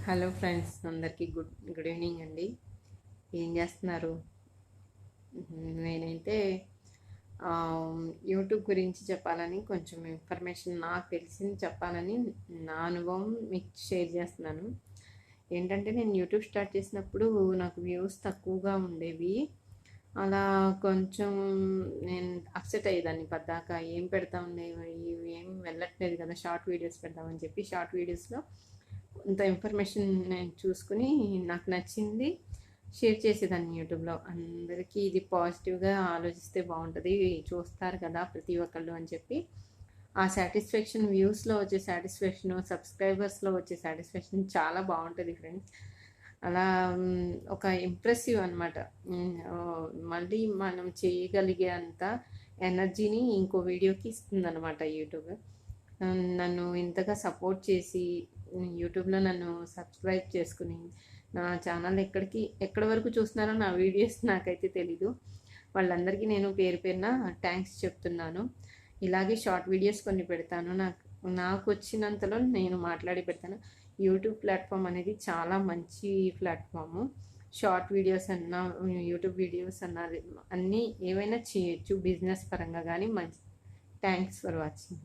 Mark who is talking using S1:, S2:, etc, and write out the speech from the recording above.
S1: Hello friends, అందరికీ good evening అండి. ఏం చేస్తున్నారు? నేనైతే యూట్యూబ్ గురించి చెప్పాలని, కొంచెం ఇన్ఫర్మేషన్ నాకు తెలిసింది చెప్పాలని నా అనుభవం మీకు షేర్ చేస్తున్నాను. ఏంటంటే, నేను యూట్యూబ్ స్టార్ట్ చేసినప్పుడు నాకు వ్యూస్ తక్కువగా ఉండేవి. అలా కొంచెం నేను అప్సెట్ అయ్యేదాన్ని. పద్దాక ఏం పెడతా ఉండేవి, ఇవి ఏం వెళ్ళట్లేదు కదా, షార్ట్ వీడియోస్ పెడదామని చెప్పి షార్ట్ వీడియోస్లో కొంత ఇన్ఫర్మేషన్ నేను చూసుకుని నాకు నచ్చింది షేర్ చేసేదాన్ని యూట్యూబ్లో. అందరికీ ఇది పాజిటివ్గా ఆలోచిస్తే బాగుంటుంది, చూస్తారు కదా ప్రతి ఒక్కళ్ళు అని చెప్పి ఆ సాటిస్ఫాక్షన్, వ్యూస్లో వచ్చే సాటిస్ఫాక్షన్, సబ్స్క్రైబర్స్లో వచ్చే సాటిస్ఫాక్షన్ చాలా బాగుంటుంది ఫ్రెండ్స్. అలా ఒక ఇంప్రెసివ్ అనమాట. మళ్ళీ మనం చేయగలిగే అంత ఎనర్జీని ఇంకో వీడియోకి ఇస్తుంది అనమాట యూట్యూబ్. నన్ను ఇంతగా సపోర్ట్ చేసి యూట్యూబ్లో నన్ను సబ్స్క్రైబ్ చేసుకుని నా ఛానల్ ఎక్కడి వరకు చూస్తున్నారో నా వీడియోస్ నాకైతే తెలీదు. వాళ్ళందరికీ నేను పేరు పేరున థ్యాంక్స్ చెప్తున్నాను. ఇలాగే షార్ట్ వీడియోస్ కొన్ని పెడతాను. నాకు వచ్చినంతలో నేను మాట్లాడి పెడతాను. యూట్యూబ్ ప్లాట్ఫామ్ అనేది చాలా మంచి ప్లాట్ఫాము. షార్ట్ వీడియోస్ అన్నా, యూట్యూబ్ వీడియోస్ అన్నా, అన్నీ ఏవైనా చేయొచ్చు బిజినెస్ పరంగా కానీ. మంచి థ్యాంక్స్ ఫర్ వాచింగ్.